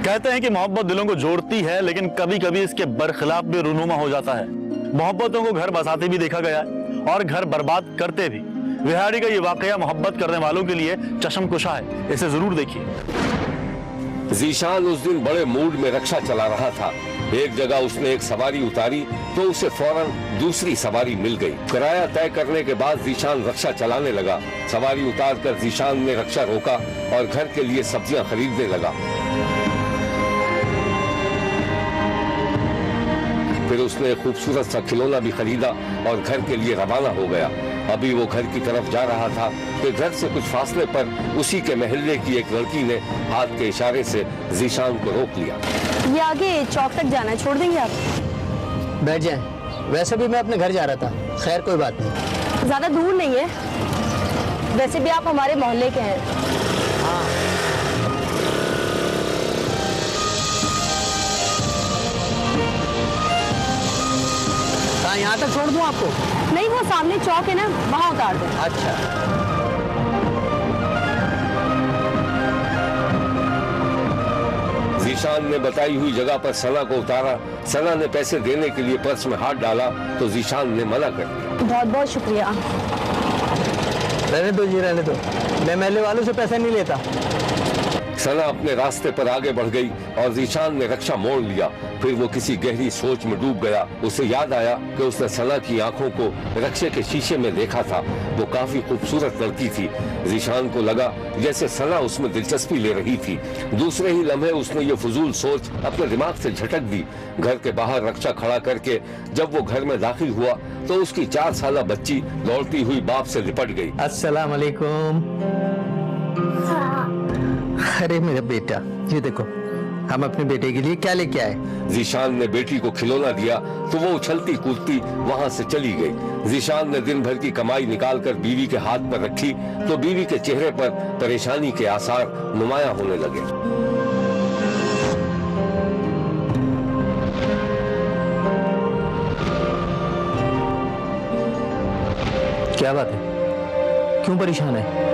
कहते हैं कि मोहब्बत दिलों को जोड़ती है, लेकिन कभी कभी इसके बरखिलाफ भी रूनुमा हो जाता है। मोहब्बतों को घर बसाते भी देखा गया है और घर बर्बाद करते भी। विहाड़ी का ये वाकया मोहब्बत करने वालों के लिए चश्मकुशा है, इसे जरूर देखिए। जीशान उस दिन बड़े मूड में रक्षा चला रहा था। एक जगह उसने एक सवारी उतारी तो उसे फौरन दूसरी सवारी मिल गई। किराया तय करने के बाद जीशान रक्षा चलाने लगा। सवारी उतारकर जीशान ने रक्षा रोका और घर के लिए सब्जियां खरीदने लगा। फिर उसने एक खूबसूरत सा खिलौना भी खरीदा और घर के लिए रवाना हो गया। अभी वो घर की तरफ जा रहा था कि घर से कुछ फासले पर उसी के महल्ले की एक लड़की ने हाथ के इशारे से जीशान को रोक लिया। ये आगे चौक तक जाना है, छोड़ देंगे आप? बैठ जाएं। वैसे भी मैं अपने घर जा रहा था। खैर कोई बात नहीं। ज्यादा दूर नहीं है, वैसे भी आप हमारे मोहल्ले के हैं। हाँ। यहाँ तक छोड़ दूं आपको? नहीं, वो सामने चौक है ना, वहाँ उतार दो। अच्छा। जीशान ने बताई हुई जगह पर सना को उतारा। सना ने पैसे देने के लिए पर्स में हाथ डाला तो जीशान ने मना कर दिया। बहुत बहुत शुक्रिया। रहने दो जी, रहने दो। मैं महल्ले वालों से पैसा नहीं लेता। सना अपने रास्ते पर आगे बढ़ गई और जीशान ने रक्षा मोड़ लिया। फिर वो किसी गहरी सोच में डूब गया। उसे याद आया कि उसने सना की आंखों को रक्षे के शीशे में देखा था। वो काफी खूबसूरत लड़की थी। जीशान को लगा जैसे सना उसमें दिलचस्पी ले रही थी। दूसरे ही लम्हे उसने ये फजूल सोच अपने दिमाग से झटक दी। घर के बाहर रक्षा खड़ा करके जब वो घर में दाखिल हुआ तो उसकी 4 साला बच्ची दौड़ती हुई बाप से लिपट गई। अस्सलाम वालेकुम। अरे मेरा बेटा, ये देखो हम अपने बेटे के लिए क्या लेके आए। जीशान ने बेटी को खिलौना दिया तो वो उछलती कूदती वहाँ से चली गई। जीशान ने दिन भर की कमाई निकालकर बीवी के हाथ पर रखी तो बीवी के चेहरे पर परेशानी के आसार नुमायां होने लगे। क्या बात है, क्यों परेशान है?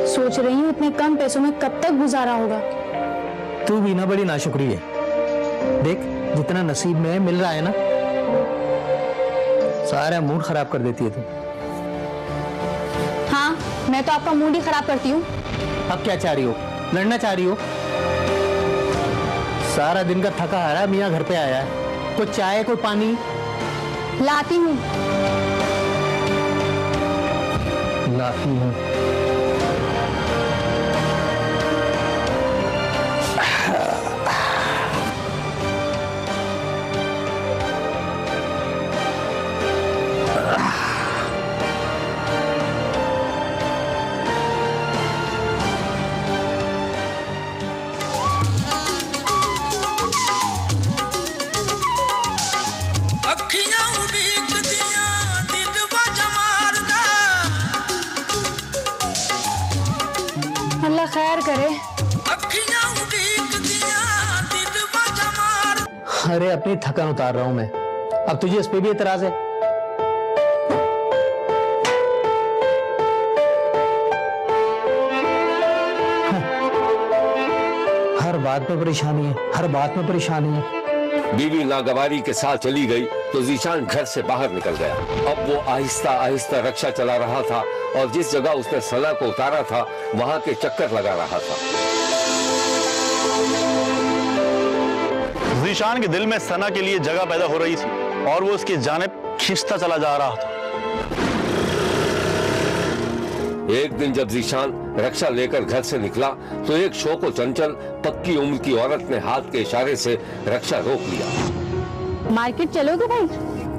सोच रही हूँ इतने कम पैसों में कब तक गुजारा होगा। तू भी ना बड़ी नाशुक्री है। देख जितना नसीब में मिल रहा है ना, सारा मूड खराब कर देती है तू। हाँ, मैं तो आपका मूड ही खराब करती हूँ। अब क्या चाह रही हो? लड़ना चाह रही हो? सारा दिन का थका हारा मियाँ घर पे आया है, कोई चाय कोई पानी लाती हूँ। लाती हूँ। अल्लाह खैर करे। अरे अपनी थकान उतार रहा हूं मैं, अब तुझे इस पे भी एतराज है? हर बात में परेशानी है, हर बात में परेशानी है। बीवी नागवारी के साथ चली गई तो जीशान घर से बाहर निकल गया। अब वो आहिस्ता आहिस्ता रक्षा चला रहा था और जिस जगह उसने सना को उतारा था वहां के चक्कर लगा रहा था। जीशान के दिल में सना के लिए जगह पैदा हो रही थी और वो उसकी जानिब खींचता चला जा रहा था। एक दिन जब जीशान रक्षा लेकर घर से निकला तो एक शौक व चंचल पक्की उम्र की औरत ने हाथ के इशारे से रक्षा रोक लिया। मार्केट चलोगे भाई?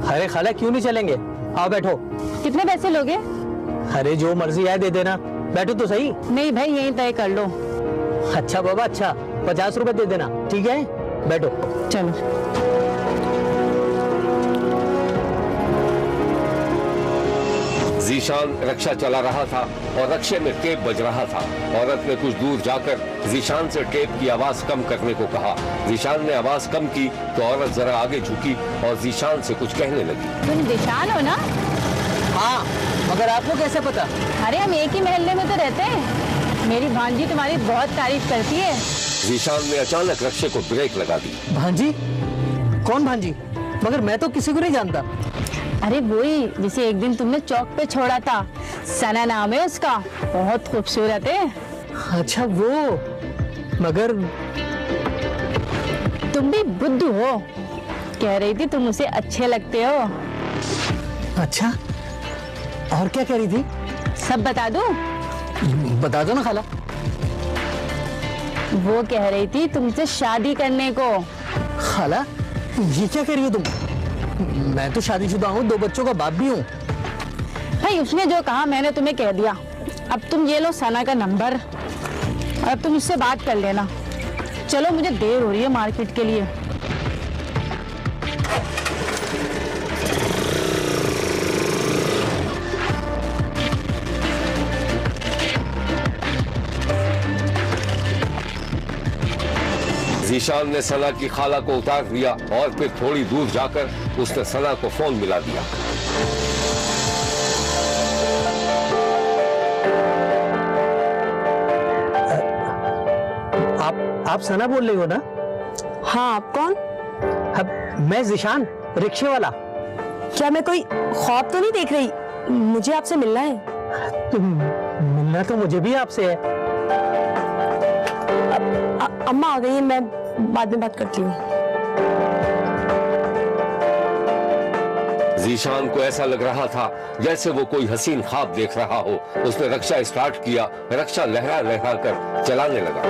अरे खाला क्यों नहीं चलेंगे, आओ बैठो। कितने पैसे लोगे? अरे जो मर्जी है दे देना, बैठो तो सही। नहीं भाई, यहीं तय कर लो। अच्छा बाबा, अच्छा 50 रुपए दे देना, ठीक है? बैठो। चलो। जीशान रक्षा चला रहा था और रक्षे में टेप बज रहा था। औरत ने कुछ दूर जाकर जीशान से टेप की आवाज कम करने को कहा। जीशान ने आवाज कम की तो औरत जरा आगे झुकी और जीशान से कुछ कहने लगी। तुम जीशान हो ना? हाँ, मगर आपको कैसे पता? अरे हम एक ही मोहल्ले में तो रहते हैं। मेरी भांजी तुम्हारी बहुत तारीफ करती है। जीशान ने अचानक रक्षे को ब्रेक लगा दी। भांजी? कौन भांजी? मगर मैं तो किसी को नहीं जानता। अरे वही जिसे एक दिन तुमने चौक पे छोड़ा था, सना नाम है उसका, बहुत खूबसूरत है। अच्छा वो, मगर तुम भी बुद्धू हो, कह रही थी तुम उसे अच्छे लगते हो। अच्छा, और क्या कह रही थी? सब बता दूं? बता दो ना खाला। वो कह रही थी तुमसे शादी करने को। खाला, ये क्या कह रही हो तुम? मैं तो शादीशुदा हूँ, 2 बच्चों का बाप भी हूँ। भाई उसने जो कहा मैंने तुम्हें कह दिया। अब तुम ये लो सना का नंबर और अब तुम इससे बात कर लेना। चलो मुझे देर हो रही है मार्केट के लिए। जीशान ने सना की खाला को उतार दिया और फिर थोड़ी दूर जाकर उसने सना को फोन मिला दिया। आप सना बोल रही हो ना? हाँ, आप कौन? मैं जीशान, रिक्शे वाला। क्या मैं कोई ख्वाब तो नहीं देख रही? मुझे आपसे मिलना है। तुम मिलना तो मुझे भी आपसे है। अम्मा आ गई है, मैं बाद में बात करती हूँ। जीशान को ऐसा लग रहा था जैसे वो कोई हसीन ख्वाब देख रहा हो। उसने रक्षा स्टार्ट किया, रक्षा लहरा लहरा कर चलाने लगा।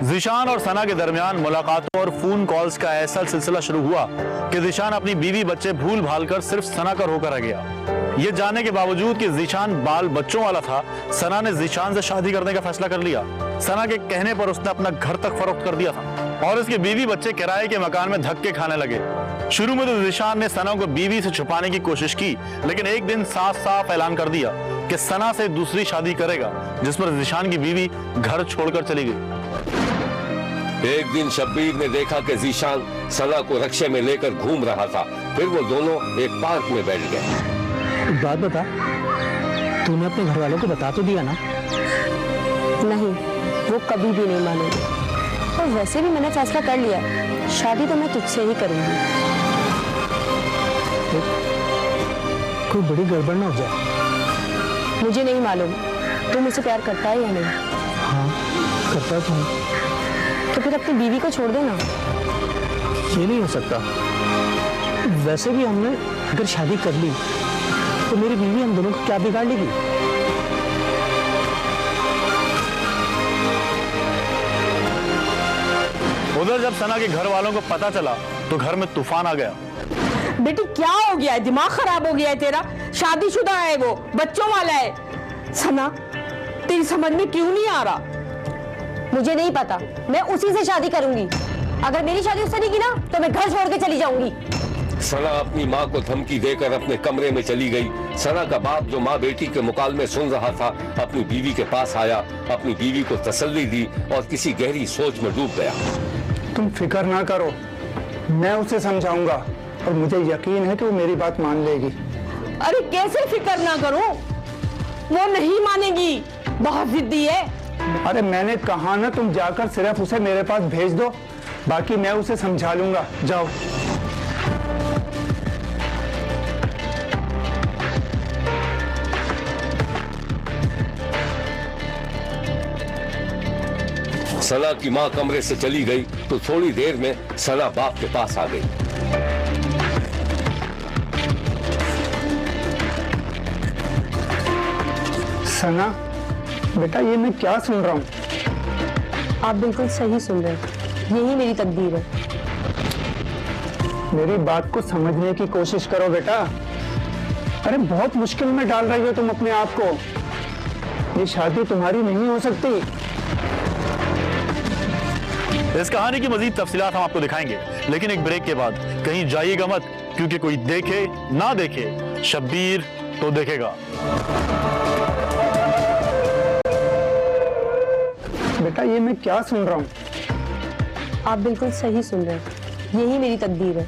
जीशान और सना के दरमियान मुलाकातों और फोन कॉल्स का ऐसा सिलसिला शुरू हुआ कि जीशान अपनी बीवी बच्चे भूल भाल कर सिर्फ सना का होकर रह गया। ये जानने के बावजूद कि जीशान बाल बच्चों वाला था, सना ने जीशान से शादी करने का फैसला कर लिया। सना के कहने पर उसने अपना घर तक फरोख्त कर दिया था और उसके बीवी बच्चे किराए के मकान में धक्के खाने लगे। शुरू में तो जीशान ने सना को बीवी से छुपाने की कोशिश की, लेकिन एक दिन साफ साफ ऐलान कर दिया कि सना से दूसरी शादी करेगा, जिस पर जीशान की बीवी घर छोड़कर चली गई। एक दिन शब्बीर ने देखा कि जीशान सना को रक्षे में लेकर घूम रहा था। फिर वो दोनों एक पार्क में बैठ गए। एक बात बता, तूने अपने घर वालों को बता तो दिया ना? नहीं, वो कभी भी नहीं मानेंगे। और वैसे भी मैंने फैसला कर लिया, शादी तो मैं तुझसे ही करूंगी। कोई बड़ी गड़बड़ ना हो जाए। मुझे नहीं मालूम तू मुझसे प्यार करता है या नहीं। हाँ, करता तो हूँ। तो फिर अपनी बीवी को छोड़ देना। ये नहीं हो सकता। वैसे भी हमने अगर शादी कर ली तो मेरी बीवी हम दोनों को क्या बिगाड़ लेगी? उधर जब सना के घर वालों को पता चला तो घर में तूफान आ गया। बेटी क्या हो गया है? दिमाग खराब हो गया है तेरा? शादीशुदा है वो, बच्चों वाला है। सना, तेरी समझ में क्यों नहीं आ रहा? मुझे नहीं पता, मैं उसी से शादी करूंगी। अगर मेरी शादी उससे नहीं की ना तो मैं घर छोड़ के चली जाऊंगी। सना अपनी माँ को धमकी देकर अपने कमरे में चली गई। सना का बाप जो माँ बेटी के मुकालमे सुन रहा था, अपनी बीवी के पास आया, अपनी बीवी को तसल्ली दी और किसी गहरी सोच में डूब गया। तुम फिक्र ना करो, मैं उसे समझाऊंगा और मुझे यकीन है कि वो मेरी बात मान लेगी। अरे कैसे फिक्र ना करूं? वो नहीं मानेगी, बहुत जिद्दी है। अरे मैंने कहा ना, तुम जाकर सिर्फ उसे मेरे पास भेज दो, बाकी मैं उसे समझा लूंगा। जाओ। सना की माँ कमरे से चली गई तो थोड़ी देर में सना बाप के पास आ गई। सना बेटा, ये मैं क्या सुन रहा हूँ? आप बिल्कुल सही सुन रहे हैं, यही मेरी तकदीर है। मेरी बात को समझने की कोशिश करो बेटा। अरे बहुत मुश्किल में डाल रही हो तुम अपने आप को। ये शादी तुम्हारी नहीं हो सकती। इस कहानी की मजीद तफसीलात हम आपको दिखाएंगे, लेकिन एक ब्रेक के बाद। कहीं जाइएगा मत, क्योंकि कोई देखे ना देखे, शब्बीर तो देखेगा। बेटा ये मैं क्या सुन रहा हूँ? आप बिल्कुल सही सुन रहे हैं, यही मेरी तकदीर है।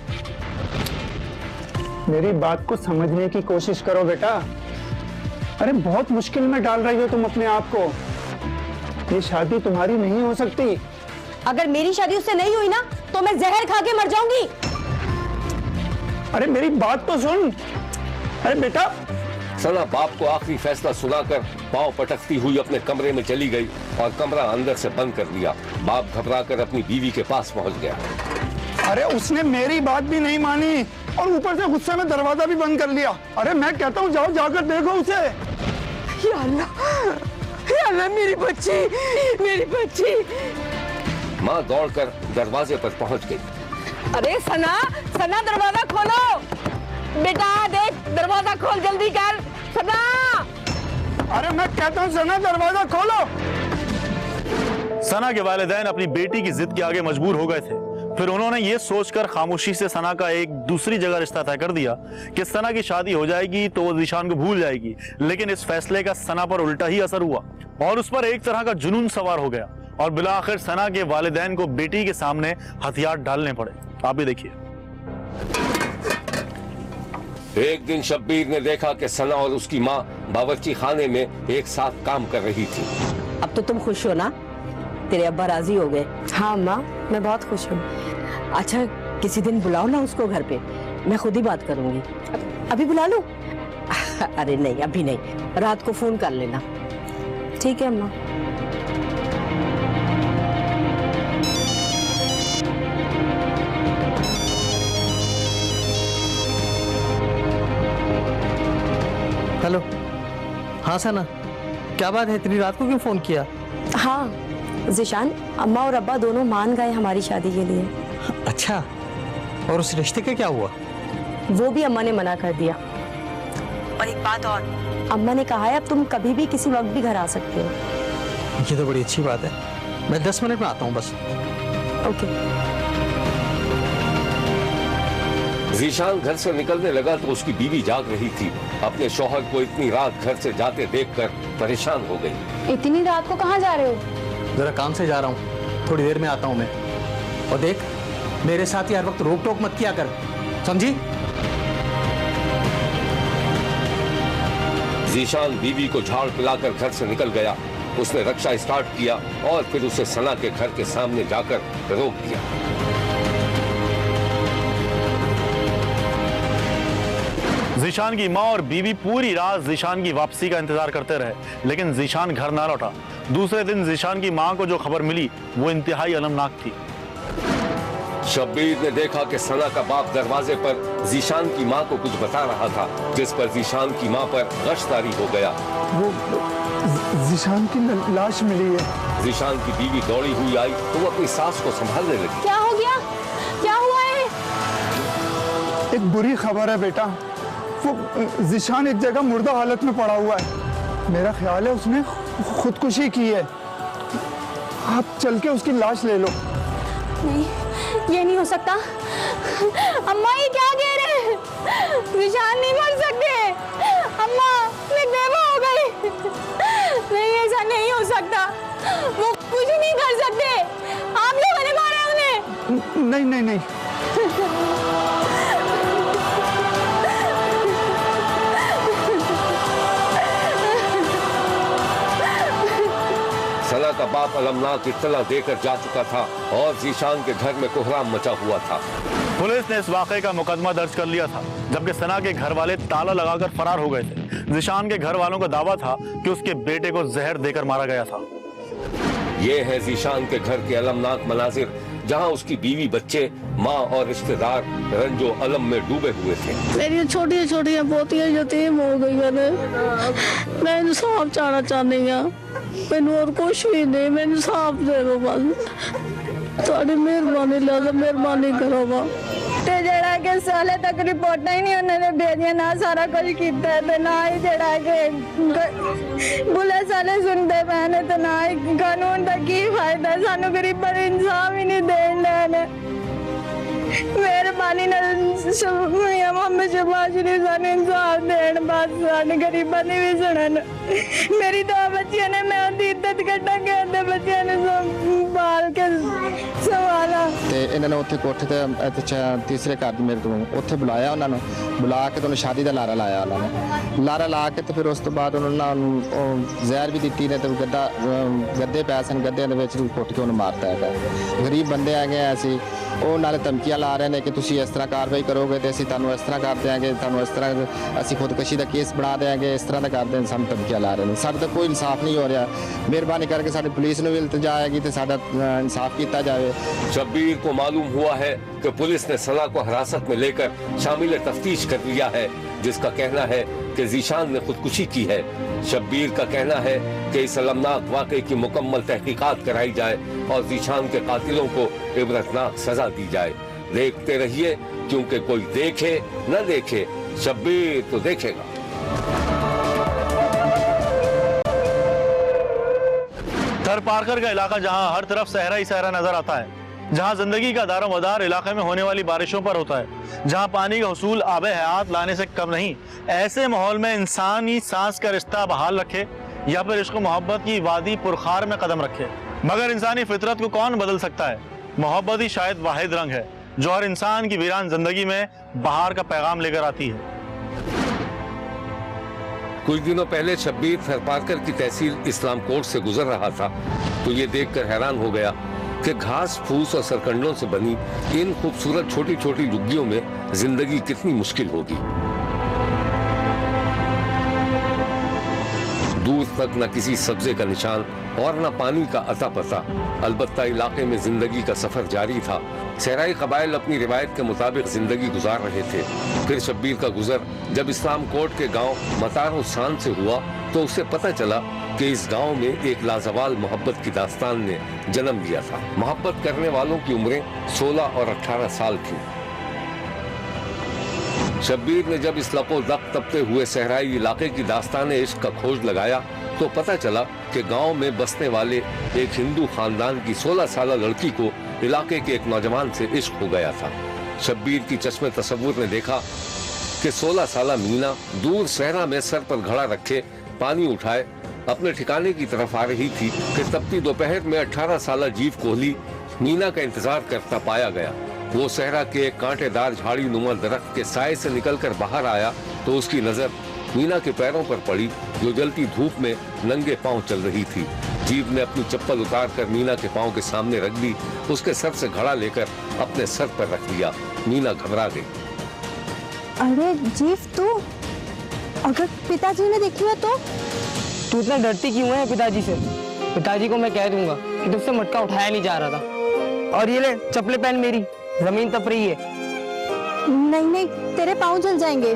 मेरी बात को समझने की कोशिश करो बेटा। अरे बहुत मुश्किल में डाल रही हो तुम अपने आप को। ये शादी तुम्हारी नहीं हो सकती। अगर मेरी शादी उससे नहीं हुई ना तो मैं जहर खा के मर जाऊंगी। अरे मेरी बात तो सुन। अरे बेटा। सना बाप को आखिरी फैसला सुनाकर पांव पटकती हुई अपने कमरे में चली गई और कमरा अंदर से बंद कर दिया। बाप घबराकर अपनी बीवी के पास पहुंच गया। अरे उसने मेरी बात भी नहीं मानी और ऊपर से गुस्से में दरवाजा भी बंद कर लिया। अरे मैं कहता हूँ जाओ जाकर देखो उसे। या अल्लाह मेरी बच्ची। माँ दौड़कर दरवाजे पर पहुंच गई। अरे सना दरवाजा खोलो। बेटा देख, दरवाजा खोल, जल्दी कर सना। अरे मैं कहता हूँ सना दरवाजा खोलो। सना के वालिदैन अपनी बेटी की जिद के आगे मजबूर हो गए थे। फिर उन्होंने ये सोचकर खामोशी से सना का एक दूसरी जगह रिश्ता तय कर दिया कि सना की शादी हो जाएगी तो वो ज़ीशान को भूल जाएगी। लेकिन इस फैसले का सना पर उल्टा ही असर हुआ और उस पर एक तरह का जुनून सवार हो गया और बिलाखिर सना के वालिदैन को बेटी के सामने हथियार डालने पड़े। आप भी देखिए। एक दिन शब्बीर ने देखा कि सना और उसकी माँ बावर्ची खाने में एक साथ काम कर रही थी। अब तो तुम खुश हो ना? तेरे अब्बा राजी हो गए? हाँ अम्मा, मैं बहुत खुश हूँ। अच्छा किसी दिन बुलाओ ना उसको घर पे, मैं खुद ही बात करूंगी। अभी बुला लूं? अरे नहीं अभी नहीं, रात को फोन कर लेना। ठीक है अम्मा। हेलो। हाँ सना, क्या बात है, इतनी रात को क्यों फोन किया? हाँ ज़ीशान, अम्मा और अब्बा दोनों मान गए हमारी शादी के लिए। अच्छा, और उस रिश्ते का क्या हुआ? वो भी अम्मा ने मना कर दिया। और एक बात और, अम्मा ने कहा है अब तुम कभी भी किसी वक्त भी घर आ सकते हो। ये तो बड़ी अच्छी बात है। मैं 10 मिनट में आता हूँ बस। ओके। ज़ीशान घर से निकलने लगा तो उसकी बीवी जाग रही थी। अपने शौहर को इतनी रात घर से जाते देखकर परेशान हो गई। इतनी रात को कहाँ जा रहे हो? जरा काम से जा रहा हूँ, थोड़ी देर में आता हूँ मैं। और देख, मेरे साथ ही हर वक्त रोक टोक मत किया कर, समझी? ज़ीशान बीवी को झाड़ पिलाकर घर से निकल गया। उसने रक्षा स्टार्ट किया और फिर उसे सना के घर के सामने जाकर रोक दिया। ज़ीशान की माँ और बीवी पूरी रात ज़ीशान की वापसी का इंतजार करते रहे, लेकिन ज़ीशान घर ना लौटा। दूसरे दिन ज़ीशान की माँ को जो खबर मिली वो इंतहाई अलमनाक थी। शब्बीर ने देखा कि सना का बाप दरवाजे पर ज़ीशान की माँ को कुछ बता रहा था, जिस पर ज़ीशान की माँ पर गश्तारी हो गया। वो ज़ीशान की लाश मिली है। ज़ीशान की बीवी दौड़ी हुई आई तो वो अपनी सास को संभालने लगी। क्या हो गया? क्या हुआ है? एक बुरी खबर है बेटा, वो ज़ीशान एक जगह मुर्दा हालत में पड़ा हुआ है। मेरा ख्याल है उसने खुदकुशी की है। आप चल के उसकी लाश ले लो। नहीं, ये नहीं हो सकता। अम्मा ये क्या कह रहे हैं? ज़ीशान नहीं मर सकते। अम्मा मैं बेवा हो गई। नहीं ऐसा नहीं हो सकता, वो कुछ नहीं कर सकते। आप लोगों ने मारा उन्हें। नहीं नहीं नहीं। सना का बाप अलमनाक इत्तला देकर जा चुका था और ज़ीशान के घर में कोहराम मचा हुआ था। पुलिस ने इस वाक़े का मुकदमा दर्ज कर लिया था, जबकि सना के घर वाले ताला लगाकर फरार हो गए थे। ज़ीशान के घर वालों का दावा था कि उसके बेटे को जहर देकर मारा गया था। ये है ज़ीशान के घर के अलमनाक मनाजिर, जहाँ उसकी बीवी, बच्चे, माँ और रिश्तेदार रंजो अलम में डूबे हुए थे। मेरी छोटी छोटी पोतियां यतीम हो गई ने, मैं इंसाफ चाहना चाहती हूँ। मैनू और कुछ भी नहीं, मैं इंसाफ दे दो बस। थोड़ी मेहरबानी लगा, मेहरबानी करो बा। ਤੇ ਜਿਹੜਾ ਕਿ ਸਾਲੇ ਤੱਕ ਰਿਪੋਰਟਾਂ ਹੀ ਨਹੀਂ ਉਹਨਾਂ ਨੇ ਭੇਜੀਆਂ, ਨਾ ਸਾਰਾ ਕੁਝ ਕੀਤਾ ਤੇ ਨਾ ਹੀ ਜਿਹੜਾ ਕਿ ਪੁਲਿਸ ਵਾਲੇ ਸੁਣਦੇ ਪਏ ਨੇ ਤੇ ਨਾ ਹੀ ਕਾਨੂੰਨ ਦਾ ਕੀ ਫਾਇਦਾ, ਸਾਨੂੰ ਗਰੀਬਾਂ ਨੂੰ ਇਨਸਾਫ ਹੀ ਨਹੀਂ ਦੇਣ ਡਏ ਨੇ। ਮਿਹਰਬਾਨੀ ਨਾਲ ਮੀਆਂ ਮੁਹੰਮਦ ਸ਼ਹਿਬਾਜ਼ ਸ਼ਰੀਫ ਸਾਨੂੰ ਇਨਸਾਫ ਦੇਣ, ਬਸ ਸਾਡੇ ਗਰੀਬਾਂ ਦੀ ਵੀ ਸੁਣਨ। ਮੇਰੀ ਦੋ ਬੱਚੀਆਂ ਨੇ, ਮੈਂ ਉਹਦੀ ਇੱਜ਼ਤ ਕੱਢਾਂਗੇ, ਉਹਦੇ ਬੱਚਿਆਂ ਨੂੰ ਸੰਭਾਲ ਕੇ ਸੰਭਾਲਾਂ। ਤੇ ਇਹਨਾਂ ਨੇ ਉੱਥੇ ਕੋਠੇ ਤੇ ਤੀਸਰੇ ਘਰ ਦੇ ਮੇਰੇ ਤੋਂ ਉੱਥੇ ਬੁਲਾਇਆ, ਉਹਨਾਂ ਨੂੰ ਬੁਲਾ ਕੇ ਤੁਹਾਨੂੰ ਸ਼ਾਦੀ ਦਾ ਲਾਰਾ ਲਾਇਆ, ਉਹਨਾਂ ਨੇ ਲਾਰਾ ਲਾ ਕੇ ਤੇ ਫਿਰ ਉਸ ਤੋਂ ਬਾਅਦ ਉਹਨਾਂ ਨੂੰ ਉਹ ਜ਼ਹਿਰ ਵੀ ਦਿੱਤੀ ਨੇ ਤੇ ਗੱਦੇ ਪੈ ਸਨ, ਗੱਦਿਆਂ ਦੇ ਵਿੱਚ ਕੁੱਟ ਕੇ ਉਹਨੂੰ ਮਾਰਤਾ ਹੈਗਾ। ਗਰੀਬ ਬੰਦੇ ਆ ਗਏ ਅਸੀਂ, ਉਹ ਨਾਲੇ ਧਮਕੀਆਂ ਲਾ ਰਹੇ ਨੇ ਕਿ ਤੁਸੀਂ ਇਸ ਤਰ੍ਹਾਂ ਕਾਰਵਾਈ ਕਰੋਗੇ ਤੇ ਅਸੀਂ ਤੁਹਾਨੂੰ ਇਸ ਤਰ੍ਹਾਂ ਕਰ ਦਿਆਂਗੇ, ਤੁਹਾਨੂੰ ਇਸ ਤਰ੍ਹਾਂ ਅਸੀਂ ਖੁਦਕੁਸ਼ੀ ਦਾ ਕੇਸ ਬਣਾ ਦਿਆਂਗੇ, ਇਸ ਤਰ੍ਹਾਂ ਦਾ ਕਰਦੇ ਨੇ, ਸਾਨੂੰ ਧਮਕੀਆਂ ਲਾ ਰਹੇ ਨੇ। ਸਾਡੇ ਤੱਕ ਕੋਈ ਇਨਸਾਫ ਨਹੀਂ ਹੋ ਰਿਹਾ। ਮਿਹਰਬਾਨੀ ਕਰਕੇ ਸਾਡੀ पुलिस ने भी इल्तिजा आएगी तो साडा इंसाफ किया जाए। शब्बीर को मालूम हुआ है कि पुलिस ने सना को हिरासत में लेकर शामिल तफ्तीश कर लिया है, जिसका कहना है कि जीशान ने खुदकुशी की है। शब्बीर का कहना है कि इस अलमनाक वाक़े की मुकम्मल तहकीकात कराई जाए और जीशान के कातिलों को इबरतनाक सजा दी जाए। देखते रहिए, क्योंकि कोई देखे न देखे, शब्बीर तो देखेगा। थर पारकर का इलाका जहां हर तरफ सहरा ही सहरा नजर आता है, जहां जिंदगी का दारोमदार इलाके में होने वाली बारिशों पर होता है, जहां पानी का हुसूल आबे हयात लाने से कम नहीं, ऐसे माहौल में इंसानी सांस का रिश्ता बहाल रखे या फिर इश्क मोहब्बत की वादी पुरखार में कदम रखे। मगर इंसानी फितरत को कौन बदल सकता है? मोहब्बत ही शायद वाहिद रंग है जो हर इंसान की वीरान जिंदगी में बहार का पैगाम लेकर आती है। कुछ दिनों पहले शब्बीर थरपारकर की तहसील इस्लाम कोट से गुजर रहा था तो ये देखकर हैरान हो गया कि घास फूस और सरकंडों से बनी इन खूबसूरत छोटी छोटी झुग्गियों में जिंदगी कितनी मुश्किल होगी। दूर तक न किसी सब्जे का निशान और न पानी का अता पता। अलबत्ता इलाके में जिंदगी का सफर जारी था। सहराई कबाइल अपनी रिवायत के मुताबिक जिंदगी गुजार रहे थे। फिर शब्बीर का गुजर जब इस्लाम कोट के गांव मतार-उसान से हुआ तो उसे पता चला कि इस गांव में एक लाजवाल मोहब्बत की दास्तान ने जन्म लिया था। मोहब्बत करने वालों की उम्रें 16 और 18 साल थी। शब्बीर ने जब इस लपो दक तपते हुए सहराई इलाके की दास्तान इश्क का खोज लगाया तो पता चला कि गांव में बसने वाले एक हिंदू खानदान की 16 साल लड़की को इलाके के एक नौजवान से इश्क हो गया था। शब्बीर की चश्मे तसव्वुर ने देखा कि 16 साल मीना दूर सहरा में सर पर घड़ा रखे पानी उठाए अपने ठिकाने की तरफ आ रही थी कि तपती दोपहर में 18 साल जीव कोहली मीना का इंतजार करता पाया गया। वो सहरा के एक कांटेदार झाड़ी नुमा दरख्त के साए से निकलकर बाहर आया तो उसकी नजर मीना के पैरों पर पड़ी जो जलती धूप में नंगे पांव चल रही थी। जीव ने अपनी चप्पल उतारकर मीना के पांव के सामने रख दी, उसके सर से घड़ा लेकर अपने सर पर रख लिया। मीना घबरा गई। अरे जीव, तू अगर पिताजी ने देख लिया तो? तू इतना डरती क्यों है पिताजी से? पिताजी को मैं कह दूंगा कि तुझसे मटका उठाया नहीं जा रहा था। और ये ले चप्पलें पहन, मेरी जमीन तप रही है। नहीं नहीं, तेरे पाँव जल जाएंगे।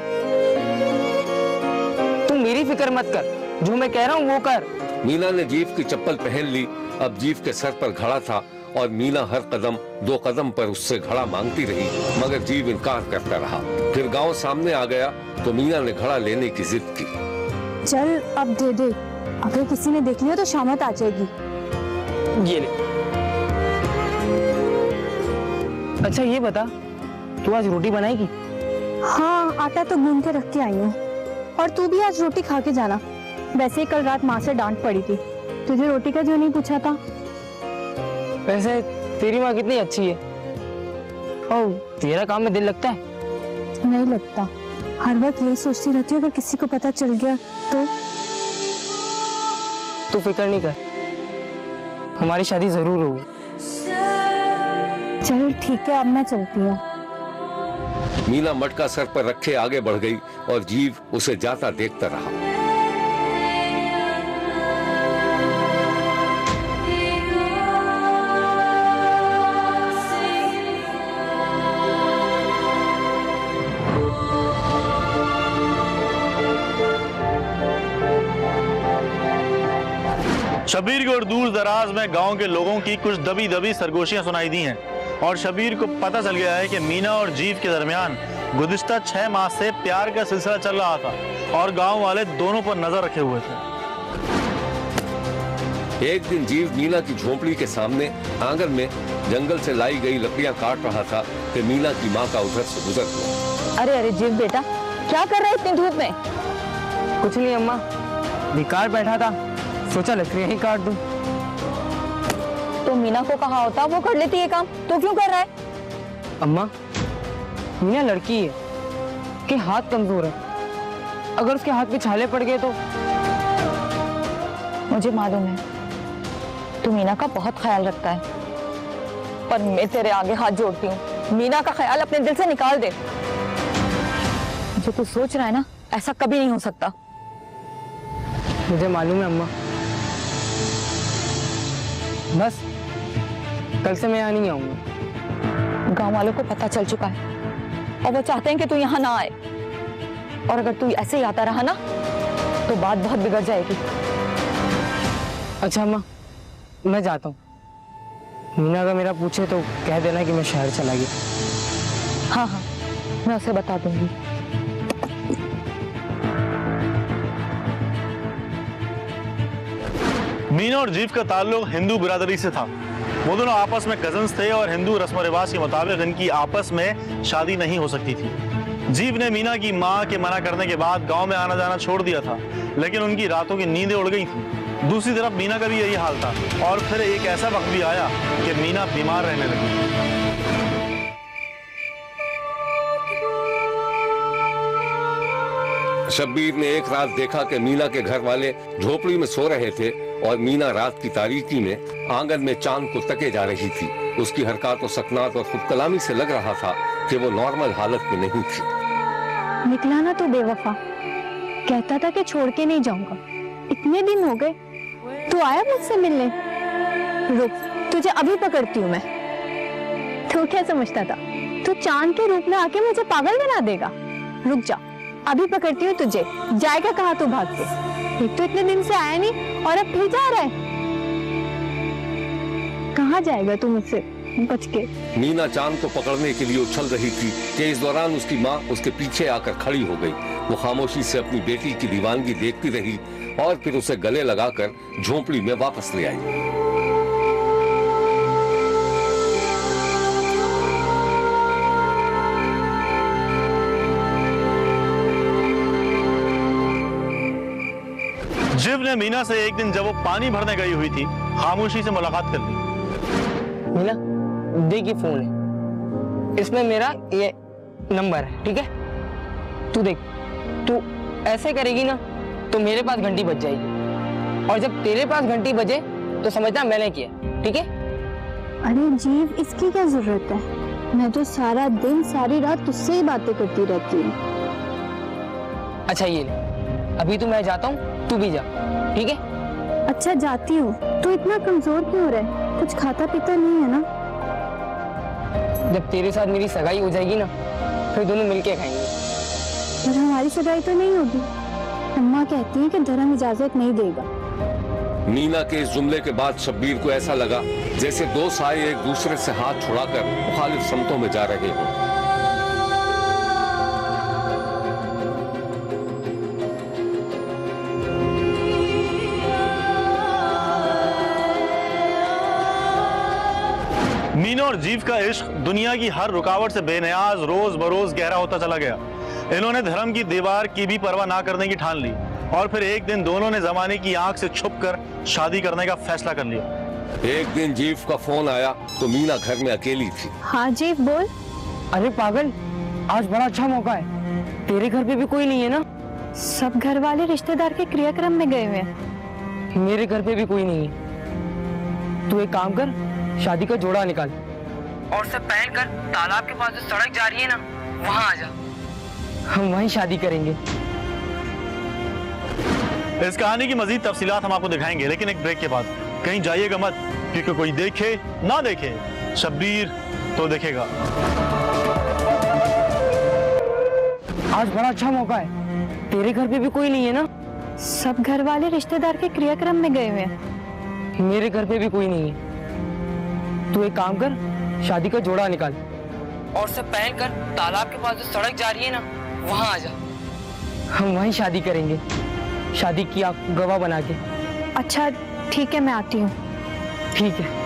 तू मेरी फिक्र मत कर, जो मैं कह रहा हूँ वो कर। मीना ने जीव की चप्पल पहन ली। अब जीव के सर पर घड़ा था और मीना हर कदम 2 कदम पर उससे घड़ा मांगती रही, मगर जीव इनकार करता रहा। फिर गांव सामने आ गया तो मीना ने घड़ा लेने की जिद की। चल अब दे दे, अगर किसी ने देख लिया तो शामत आ जाएगी। ये ले। अच्छा ये बता, तू आज रोटी बनाएगी? हाँ, आटा तो गूंद के रख के आई हूँ। और तू भी आज रोटी खा के जाना। वैसे ही कल रात माँ से डांट पड़ी थी, तुझे रोटी का जो नहीं पूछा था। वैसे तेरी माँ कितनी अच्छी है। और तेरा काम में दिल लगता है? नहीं लगता, हर वक्त यही सोचती रहती हूँ अगर किसी को पता चल गया तो। तू फिक्र नहीं कर, हमारी शादी जरूर होगी। चल ठीक है, अब मैं चलती हूँ। मीना मटका सर पर रखे आगे बढ़ गई और जीव उसे जाता देखता रहा। शब्बीर को दूर दराज में गांव के लोगों की कुछ दबी दबी सरगोशियां सुनाई दी हैं और शबीर को पता चल गया है कि मीना और जीव के दरमियान गुज़िश्ता 6 माह से प्यार का सिलसिला चल रहा था और गांव वाले दोनों पर नजर रखे हुए थे। एक दिन जीव मीना की झोंपड़ी के सामने आंगन में जंगल से लाई गई लकड़ियां काट रहा था कि मीना की माँ का उधर से गुजर हुआ। अरे अरे जीव बेटा, क्या कर रहा है इतनी धूप में? कुछ नहीं अम्मा, बेकार बैठा था, सोचा लकड़ियां ही काट दूं। तो मीना को कहा होता वो कर लेती है काम, तो क्यों कर रहा है? अम्मा, मीना लड़की है, के हाथ कमजोर है, अगर उसके हाथ पे छाले पड़ गए तो। मुझे मालूम है तू मीना का बहुत ख्याल रखता है, पर मैं तेरे आगे हाथ जोड़ती हूँ, मीना का ख्याल अपने दिल से निकाल दे। जो तू सोच रहा है ना, ऐसा कभी नहीं हो सकता। मुझे मालूम है अम्मा, बस कल से मैं यहाँ नहीं आऊंगा। गांव वालों को पता चल चुका है और वो चाहते हैं कि तू यहाँ ना आए, और अगर तू ऐसे ही आता रहा ना तो बात बहुत बिगड़ जाएगी। अच्छा अम्मा, मैं जाता हूँ, मीना अगर मेरा पूछे तो कह देना कि मैं शहर चला गया। हाँ हाँ, मैं उसे बता दूंगी। मीना और जीव का ताल्लुक हिंदू बिरादरी से था। वो दोनों आपस में कजन्स थे और हिंदू रस्म रिवाज के मुताबिक इनकी आपस में शादी नहीं हो सकती थी। जीव ने मीना की माँ के मना करने के बाद गांव में आना जाना छोड़ दिया था, लेकिन उनकी रातों की नींदें उड़ गई थी। दूसरी तरफ मीना का भी यही हाल था, और फिर एक ऐसा वक्त भी आया कि मीना बीमार रहने लगी। शब्बीर ने एक रात देखा कि मीना के घर वाले झोपड़ी में सो रहे थे और मीना रात की तारीकी में आंगन में चांद को तके जा रही थी। उसकी हरकत और सकनात और खुद कलामी से लग रहा था कि वो नॉर्मल हालत में नहीं थी। निकला ना तो बेवफा, कहता था कि छोड़ के नहीं जाऊंगा, इतने दिन हो गए, तू आया मुझसे मिलने? रुक, तुझे अभी पकड़ती हूँ मैं। तू क्या समझता था तू चांद के रूप में आके मुझे पागल बना देगा? रुक जा, अभी पकड़ती हूँ तुझे। जाएगा कहाँ तू भाग के? एक तो इतने दिन से आया नहीं और अब फिर जा रहा है। कहाँ जाएगा तू मुझसे बच के? मीना चांद को पकड़ने के लिए उछल रही थी कि इस दौरान उसकी माँ उसके पीछे आकर खड़ी हो गई। वो खामोशी से अपनी बेटी की दीवानगी देखती रही और फिर उसे गले लगाकर झोंपड़ी में वापस ले आई। जीव ने मीना से एक दिन जब वो पानी भरने गई हुई थी खामोशी से मुलाकात कर ली। मीना, देखिए फोन है, इसमें मेरा ये नंबर है, ठीक है? तू देख, तू ऐसे करेगी ना तो मेरे पास घंटी बज जाएगी, और जब तेरे पास घंटी बजे तो समझना मैंने किया, ठीक है? अरे जीव, इसकी क्या जरूरत है? मैं तो सारा दिन सारी रात तुझसे ही बातें करती रहती हूँ। अच्छा ये ले, अभी तो मैं जाता हूँ, तू भी जा, ठीक है? अच्छा जाती हूँ, तू इतना कमजोर क्यों रहे? कुछ खाता पीता नहीं है ना? जब तेरे साथ मेरी सगाई हो जाएगी ना, फिर दोनों मिलके खाएंगे। पर हमारी सगाई तो नहीं होगी, अम्मा कहती है कि धर्म इजाजत नहीं देगा। मीना के इस जुमले के बाद शब्बीर को ऐसा लगा जैसे दो साए एक दूसरे से हाथ छुड़ाकर मुखालिफ समतों में जा रहे हों। मीना और जीव का इश्क दुनिया की हर रुकावट से बेनियाज रोज बरोज गहरा होता चला गया। इन्होंने धर्म की दीवार की भी परवाह ना करने की ठान ली, और फिर एक दिन दोनों ने जमाने की आंख से छुपकर शादी करने का फैसला कर लिया। एक दिन जीव का फोन आया तो मीना घर में अकेली थी। हाँ जीव बोल। अरे पागल, आज बड़ा अच्छा मौका है, तेरे घर पे भी कोई नहीं है ना? सब घर वाले रिश्तेदार के क्रियाक्रम में गए हुए हैं। मेरे घर पे भी कोई नहीं है। तू एक काम कर, शादी का जोड़ा निकाल और सब पहन कर तालाब के पास जो सड़क जा रही है ना, वहां आ जा, हम वहीं शादी करेंगे। इस कहानी की मजीद तफसीलात हम आपको दिखाएंगे, लेकिन एक ब्रेक के बाद। कहीं जाइएगा मत, क्योंकि कोई देखे ना देखे, शब्बीर तो देखेगा। आज बड़ा अच्छा मौका है, तेरे घर पे भी कोई नहीं है ना? सब घर वाले रिश्तेदार के क्रियाक्रम में गए हुए हैं। मेरे घर पे भी कोई नहीं है। तू एक काम कर, शादी का जोड़ा निकाल और सब पहन कर तालाब के पास जो सड़क जा रही है ना, वहां आ जा। हम वहीं शादी करेंगे, शादी की आप गवाह बना के। अच्छा ठीक है, मैं आती हूँ। ठीक है।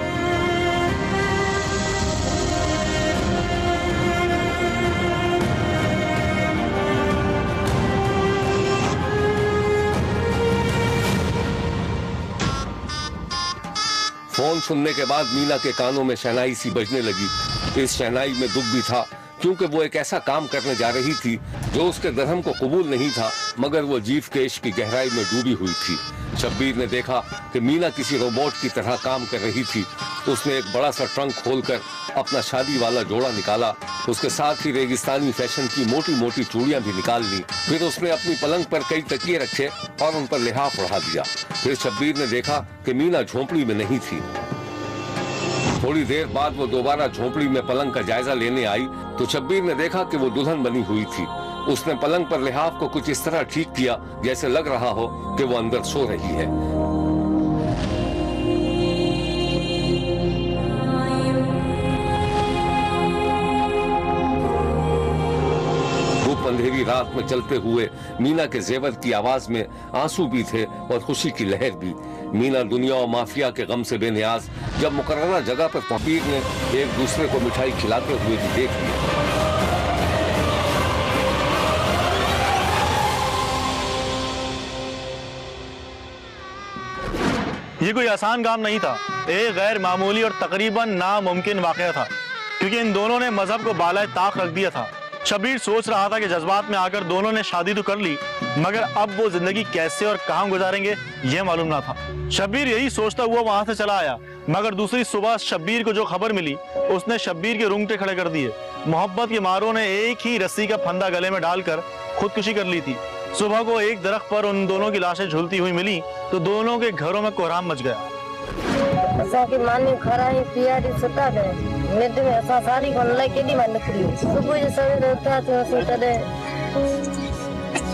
फोन सुनने के बाद मीना के कानों में शहनाई सी बजने लगी। इस शहनाई में दुख भी था, क्योंकि वो एक ऐसा काम करने जा रही थी जो उसके दरहम को कबूल नहीं था, मगर वो जीव के इश्क की गहराई में डूबी हुई थी। शब्बीर ने देखा कि मीना किसी रोबोट की तरह काम कर रही थी। उसने एक बड़ा सा ट्रंक खोलकर अपना शादी वाला जोड़ा निकाला। उसके साथ ही रेगिस्तानी फैशन की मोटी मोटी चूड़ियां भी निकाल ली। फिर उसने अपनी पलंग पर कई तकिए रखे और उन पर लिहाफ ओढ़ा दिया। फिर शब्बीर ने देखा कि मीना झोंपड़ी में नहीं थी। थोड़ी देर बाद वो दोबारा झोंपड़ी में पलंग का जायजा लेने आई तो शब्बीर ने देखा कि वो दुल्हन बनी हुई थी। उसने पलंग पर लिहाफ को कुछ इस तरह ठीक किया जैसे लग रहा हो कि वो अंदर सो रही है। धूप अंधेरी रात में चलते हुए मीना के जेवर की आवाज में आंसू भी थे और खुशी की लहर भी। मीना दुनिया और माफिया के गम से बेनियाज जब मुकर्ररा जगह पर फकीर ने एक दूसरे को मिठाई खिलाते हुए भी देख लिया। ये कोई आसान काम नहीं था, एक गैर मामूली और तकरीबन नामुमकिन वाकया था, क्योंकि इन दोनों ने मजहब को बालाए ताक रख दिया था। शब्बीर सोच रहा था कि जज्बात में आकर दोनों ने शादी तो कर ली, मगर अब वो जिंदगी कैसे और कहां गुजारेंगे ये मालूम ना था। शब्बीर यही सोचता हुआ वहां से चला आया, मगर दूसरी सुबह शब्बीर को जो खबर मिली उसने शब्बीर के रूंगटे खड़े कर दिए। मोहब्बत के मारों ने एक ही रस्सी का फंदा गले में डालकर खुदकुशी कर ली थी। सुबह को एक दरख्त पर उन दोनों की लाशें झूलती हुई मिली तो दोनों के घरों में कोहराम मच गया। मानी खराई पियारी सुता दे मेद में असा सारी कोन लाई केडी मान निकली सुबह जो सवेरे उठा तो असी तदे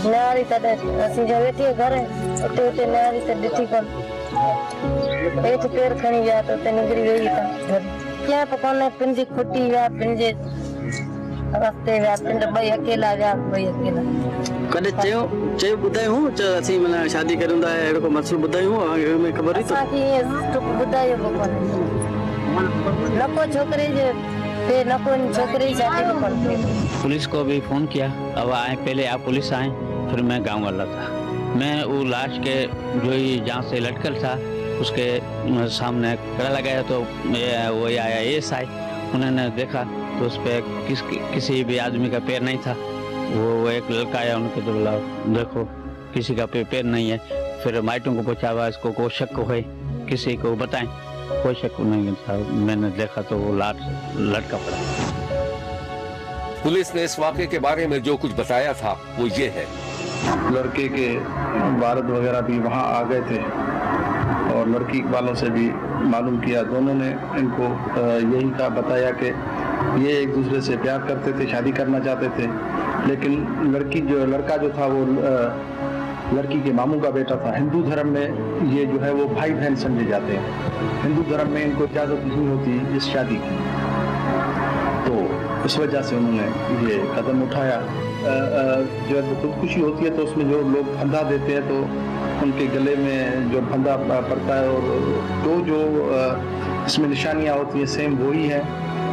नारी तदे असी जो वेठी घरे उठे उठे नारी ते दिठी कोन एक पैर खणी गया तो ते निकरी गई था क्या पकोने पिंडी खुटी या पिंजे रास्ते या पिंड भाई अकेला या भाई अकेला कदे चयो चयो बुधाई हूं च असी मना शादी करंदा है एड़ो को मसलो बुधाई हूं हमें खबर ही तो साकी तो बुधाई बकोन नको छोकरे जे पे नको छोकरे शादी बकोन। पुलिस को भी फोन किया, अब आए पहले आप पुलिस आए, फिर मैं गांव वाला था। मैं वो लाश के जो ही जहाँ से लटकल था उसके सामने खड़ा लगाया तो वो आया एएसआई, उन्होंने देखा तो उस पर किसी भी आदमी का पैर नहीं था। वो एक लड़का आया, उनके तो देखो किसी का पैर नहीं है। फिर माइटों को पूछा हुआ इसको कोई शक है, किसी को बताएं, कोई शक नहीं था। मैंने देखा तो वो लड़का पड़ा। पुलिस ने इस वाक़े के बारे में जो कुछ बताया था वो ये है। लड़के के वालिद वगैरह भी वहाँ आ गए थे और लड़की वालों से भी मालूम किया। दोनों ने इनको यही कहा बताया कि ये एक दूसरे से प्यार करते थे, शादी करना चाहते थे, लेकिन लड़का जो था वो लड़की के मामू का बेटा था। हिंदू धर्म में ये जो है वो भाई बहन समझे जाते हैं। हिंदू धर्म में इनको इजाज़त नहीं होती इस शादी की, तो इस वजह से उन्होंने ये कदम उठाया। जब खुदकुशी होती है तो उसमें जो लोग फंदा देते हैं तो उनके गले में जो फंदा पड़ता है और जो इसमें निशानियाँ होती हैं सेम वही है।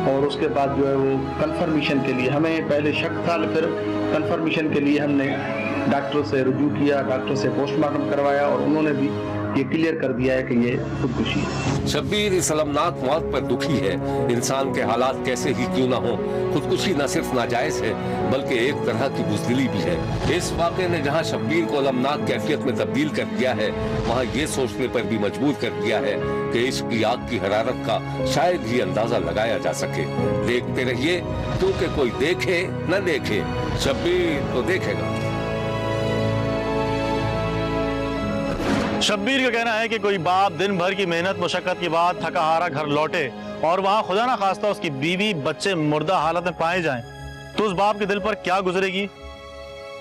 और उसके बाद जो है वो कंफर्मेशन के लिए, हमें पहले शक था, फिर कंफर्मेशन के लिए हमने डॉक्टर से रुजू किया, डॉक्टर से पोस्टमार्टम करवाया और उन्होंने भी ये क्लियर कर दिया है कि ये खुदकुशी है। शब्बीर इस अलमनाक मौत पर दुखी है। इंसान के हालात कैसे ही क्यों ना हो, खुदकुशी न सिर्फ नाजायज है बल्कि एक तरह की बुज़दिली भी है। इस वाक़े ने जहां शब्बीर को अलमनाक कैफियत में तब्दील कर दिया है, वहां ये सोचने पर भी मजबूर कर दिया है कि इश्क की आग की हरारत का शायद ही अंदाजा लगाया जा सके। देखते रहिए, क्योंकि कोई देखे न देखे, शब्बीर तो देखेगा। शब्बीर का कहना है कि कोई बाप दिन भर की मेहनत मुशक्कत के बाद थका हारा घर लौटे और वहां खुदा ना खास्ता उसकी बीवी बच्चे मुर्दा हालत में पाए जाएं, तो उस बाप के दिल पर क्या गुजरेगी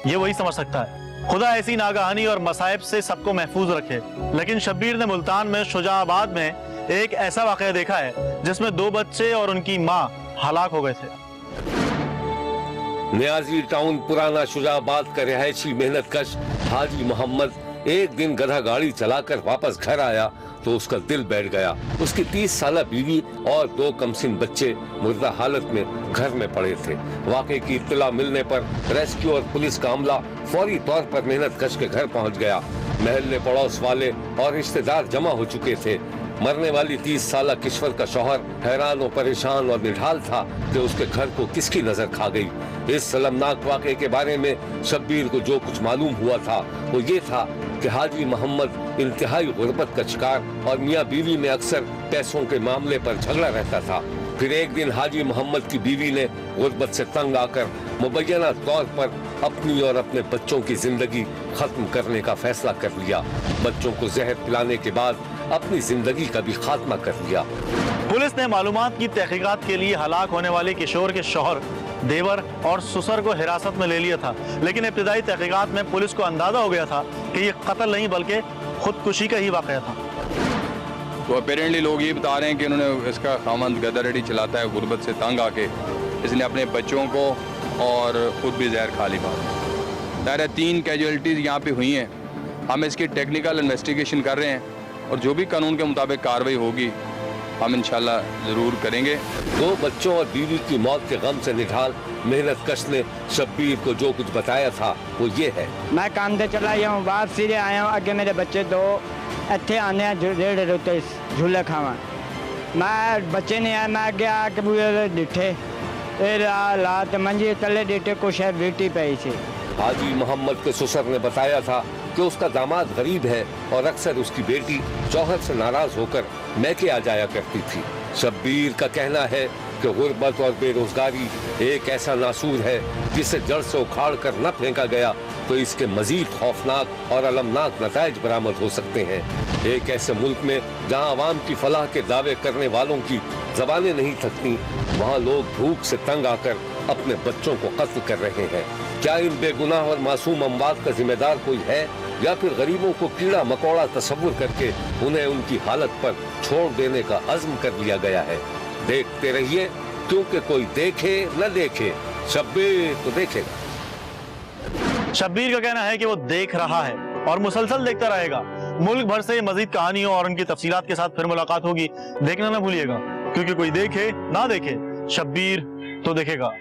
ये वही समझ सकता है। खुदा ऐसी नागहानी और मसाइब से सबको महफूज रखे। लेकिन शब्बीर ने मुल्तान में शुजाआबाद में एक ऐसा वाकया देखा है जिसमें 2 बच्चे और उनकी मां हलाक हो गए थे। नियाजी टाउन पुराना शुजाबाद का रिहायशी मेहनतकश हाजी मोहम्मद एक दिन गधा गाड़ी चलाकर वापस घर आया तो उसका दिल बैठ गया। उसकी 30 साला बीवी और 2 कमसिन बच्चे मुर्दा हालत में घर में पड़े थे। वाकये की इत्तला मिलने पर रेस्क्यू और पुलिस का अमला फौरी तौर पर मेहनतकश के घर पहुंच गया। महल्ले पड़ोस वाले और रिश्तेदार जमा हो चुके थे। मरने वाली 30 साला किश्वर का शौहर हैरान और परेशान और निढाल था कि उसके घर को किसकी नजर खा गई। इस शर्मनाक वाकये के बारे में शब्बीर को जो कुछ मालूम हुआ था वो ये था कि हाजी मोहम्मद इंतहाई गुर्बत का शिकार और मियाँ बीवी में अक्सर पैसों के मामले पर झगड़ा रहता था। फिर एक दिन हाजी मोहम्मद की बीवी ने गुर्बत से तंग आकर मुबैना तौर पर अपनी और अपने बच्चों की जिंदगी खत्म करने का फैसला कर लिया। बच्चों को जहर पिलाने के बाद अपनी जिंदगी का भी खात्मा कर लिया। पुलिस ने मालूमात की तहकीकात के लिए हलाक होने वाले किशोर के शौहर, देवर और ससुर को हिरासत में ले लिया था, लेकिन इब्तिदाई तहकीकात में पुलिस को अंदाजा हो गया था कि ये कत्ल नहीं बल्कि खुदकुशी का ही वाकया था। तो अपेरेंटली लोग ये बता रहे हैं कि उन्होंने इसका खामंद गधा रेडी चलाता है गुर्बत से तंग आके, इसलिए अपने बच्चों को और खुद भी जहर खा ली। दायरा 3 कैजुअलिटीज़ यहाँ पे हुई हैं। हम इसकी टेक्निकल इन्वेस्टिगेशन कर रहे हैं और जो भी कानून के मुताबिक कार्रवाई होगी हम इंशाल्लाह जरूर करेंगे। 2 बच्चों और बीवी की मौत के गम से निढाल मेहनतकश ने शब्बीर को जो कुछ बताया था वो ये है। मैं काम से चला आया हूँ, बाप सीधे आया हूँ, अगे मेरे बच्चे 2 इतने आने रेड़े रोते झूले खावा। मैं बच्चे ने आया, मैं अगे आके बुए डिठे लात मंजी तले डिठे कुछ है बेटी पई से। हाजी मोहम्मद के ससुर ने बताया था कि उसका दामाद गरीब है और अक्सर उसकी बेटी शौहर से नाराज होकर मैके आ जाया करती थी। शब्बीर का कहना है कि गुर्बत और बेरोजगारी एक ऐसा नासूर है जिसे जड़ से उखाड़ कर न फेंका गया तो इसके मजीद खौफनाक और अलमनाक नताइज बरामद हो सकते हैं। एक ऐसे मुल्क में जहां आवाम की फलाह के दावे करने वालों की जबानें नहीं थकती, वहाँ लोग भूख से तंग आकर अपने बच्चों को कत्ल कर रहे हैं। क्या इन बेगुनाह और मासूम अमवात का जिम्मेदार कोई है या फिर गरीबों को कीड़ा मकोड़ा तस्वुर करके उन्हें उनकी हालत पर छोड़ देने का अज़्म कर लिया गया है? देखते रहिए, क्योंकि कोई देखे न देखे शब्बीर तो देखेगा। शब्बीर का कहना है कि वो देख रहा है और मुसलसल देखता रहेगा। मुल्क भर से मजीद कहानियों और उनकी तफसीलात के साथ फिर मुलाकात होगी। देखना ना भूलिएगा, क्योंकि कोई देखे ना देखे शब्बीर तो देखेगा।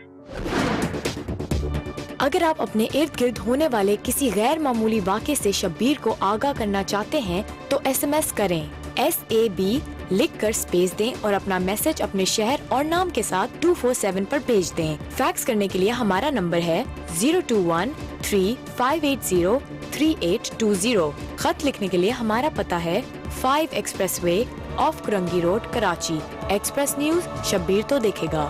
अगर आप अपने इर्द गिर्द होने वाले किसी गैर मामूली वाक़े से शब्बीर को आगाह करना चाहते हैं तो SMS करें SAB लिखकर स्पेस दें और अपना मैसेज अपने शहर और नाम के साथ 247 पर भेज दें। फैक्स करने के लिए हमारा नंबर है 02135803820। खत लिखने के लिए हमारा पता है 5 express way of Korangi road, Karachi. Express news Shabbir तो देखेगा।